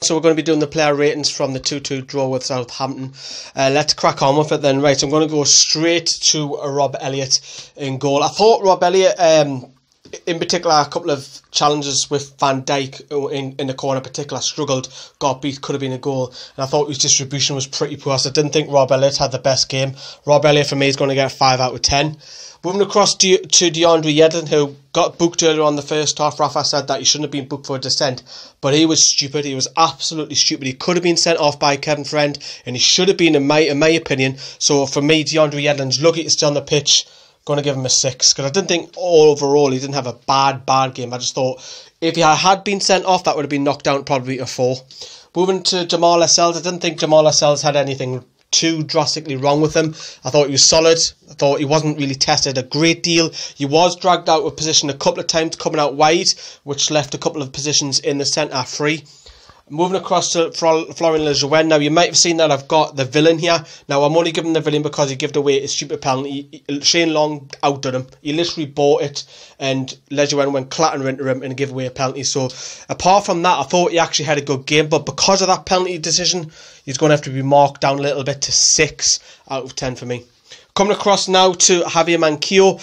So we're going to be doing the player ratings from the 2-2 draw with Southampton. Let's crack on with it then. Right, so I'm going to go straight to Rob Elliott in goal. I thought Rob Elliott, in particular, a couple of challenges with Van Dijk in the corner in particular, struggled, got beat, could have been a goal. And I thought his distribution was pretty poor, so I didn't think Rob Elliott had the best game. Rob Elliott for me is going to get a 5 out of 10. Moving across to DeAndre Yedlin, who got booked earlier on the first half. Rafa said that he shouldn't have been booked for a dissent, but he was stupid. He was absolutely stupid. He could have been sent off by Kevin Friend, and he should have been, in my opinion. So for me, DeAndre Yedlin's lucky to stay on the pitch. Going to give him a 6, because I didn't think overall he didn't have a bad game. I just thought if he had been sent off, that would have been knocked down probably a 4. Moving to Jamal Lascelles, I didn't think Jamal Lascelles had anything too drastically wrong with him. I thought he was solid. I thought he wasn't really tested a great deal. He was dragged out of position a couple of times coming out wide, which left a couple of positions in the centre free. Moving across to Florian Lejeune. Now, you might have seen that I've got the villain here. Now, I'm only giving the villain because he gave away a stupid penalty. Shane Long outdid him. He literally bought it, and Lejeune went clattering into him and gave away a penalty. So, apart from that, I thought he actually had a good game. But because of that penalty decision, he's going to have to be marked down a little bit to 6 out of 10 for me. Coming across now to Javier Manquillo.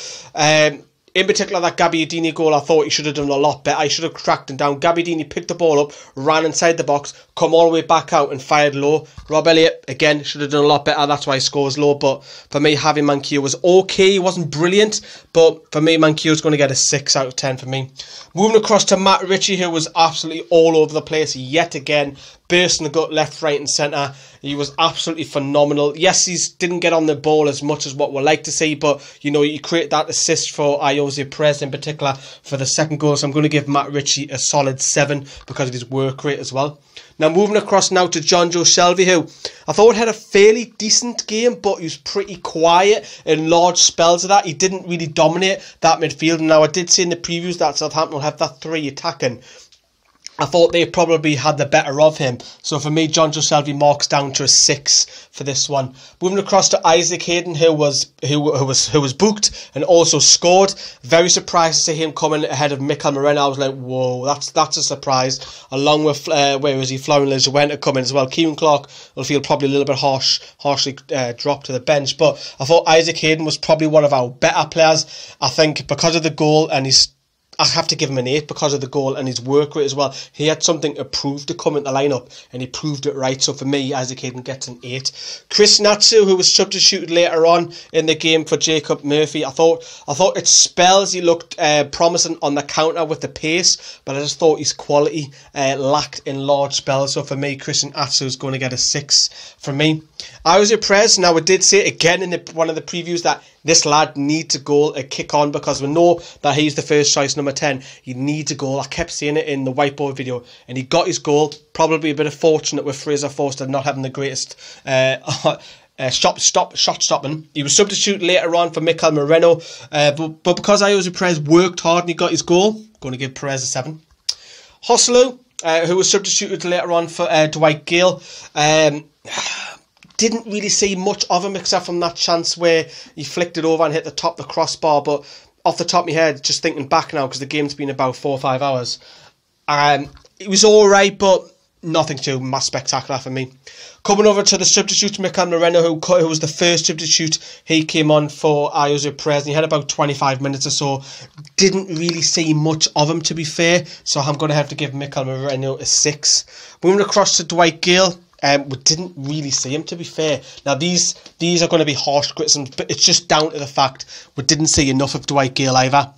In particular, that Gabbiadini goal, I thought he should have done a lot better. I should have tracked him down. Gabbiadini picked the ball up, ran inside the box, come all the way back out and fired low. Rob Elliott, again, should have done a lot better. That's why he scores low. But for me, having Manquillo was okay. He wasn't brilliant. But for me, Manquillo's going to get a 6 out of 10 for me. Moving across to Matt Ritchie, who was absolutely all over the place yet again. Bursting the gut left, right and centre. He was absolutely phenomenal. Yes, he didn't get on the ball as much as what we'd like to see, but, you know, he created that assist for Ayoze Perez in particular for the second goal. So I'm going to give Matt Ritchie a solid 7 because of his work rate as well. Now, moving across now to John Joe Shelby, who I thought had a fairly decent game, but he was pretty quiet in large spells of that. He didn't really dominate that midfield. Now, I did say in the previews that Southampton will have that 3 attacking. I thought they probably had the better of him. So for me, John Joe Shelby marks down to a 6 for this one. Moving across to Isaac Hayden, who was booked and also scored. Very surprised to see him coming ahead of Mikel Merino. I was like, whoa, that's a surprise. Along with Florian Lejeune coming as well. Kieran Clark will feel probably a little bit harshly dropped to the bench. But I thought Isaac Hayden was probably one of our better players. I think because of the goal and I have to give him an 8 because of the goal and his work rate as well. He had something to prove to come in the lineup, and he proved it right. So for me, Isaac Hayden gets an 8. Chris Natsu, who was substituted later on in the game for Jacob Murphy, I thought at spells he looked promising on the counter with the pace, but I just thought his quality lacked in large spells. So for me, Christian Atsu is going to get a 6 from me. Ayoze Perez, now I did say again in one of the previews that this lad needs a goal, a kick on, because we know that he's the first choice, number 10. He needs a goal. I kept saying it in the whiteboard video, and he got his goal. Probably a bit of fortunate with Fraser Forster not having the greatest shot stopping. He was substituted later on for Mikel Merino, but because Ayoze Perez worked hard and he got his goal, I'm going to give Perez a 7. Joselu, who was substituted later on for Dwight Gale, didn't really see much of him except from that chance where he flicked it over and hit the top of the crossbar. But off the top of my head, just thinking back now, because the game's been about 4 or 5 hours, it was alright, but nothing too spectacular for me. Coming over to the substitute, Mikel Merino, who was the first substitute. He came on for Ayoze Perez, and he had about 25 minutes or so. Didn't really see much of him, to be fair, so I'm going to have to give Mikel Merino a 6. Moving across to Dwight Gale. We didn't really see him, to be fair. Now, these are going to be harsh criticisms, but it's just down to the fact we didn't see enough of Dwight Gale either.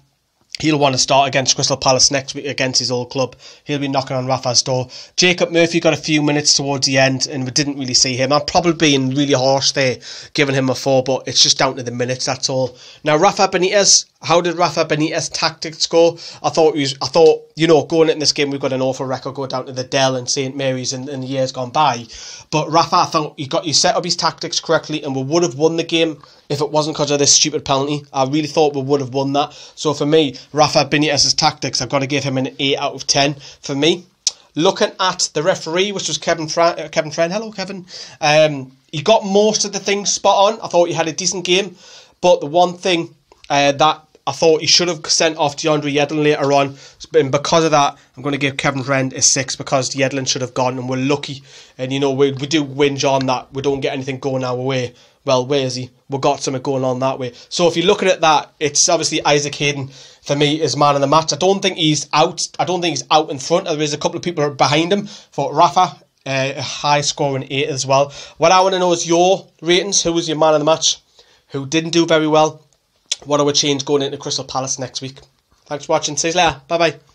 He'll want to start against Crystal Palace next week against his old club. He'll be knocking on Rafa's door. Jacob Murphy got a few minutes towards the end, and we didn't really see him. I'm probably being really harsh there, giving him a 4, but it's just down to the minutes, that's all. Now, Rafa Benitez. How did Rafa Benitez tactics go? I thought, you know, going into this game, we've got an awful record going down to the Dell and St Mary's in the years gone by. But Rafa, I thought he set up his tactics correctly, and we would have won the game if it wasn't because of this stupid penalty. I really thought we would have won that. So for me, Rafa Benitez's tactics, I've got to give him an 8 out of 10 for me. Looking at the referee, which was Kevin Friend. Hello, Kevin. He got most of the things spot on. I thought he had a decent game. But the one thing that I thought he should have sent off DeAndre Yedlin later on, and because of that, I'm going to give Kevin Friend a 6 because Yedlin should have gone, and we're lucky. And you know, we do whinge on that we don't get anything going our way. Well, where is he? We've got something going on that way. So if you're looking at that, it's obviously Isaac Hayden for me is man of the match. I don't think he's out. I don't think he's out in front. There is a couple of people behind him. For Rafa, a high scoring 8 as well. What I want to know is your ratings. Who was your man of the match? Who didn't do very well? What I would change going into Crystal Palace next week? Thanks for watching. See you later. Bye bye.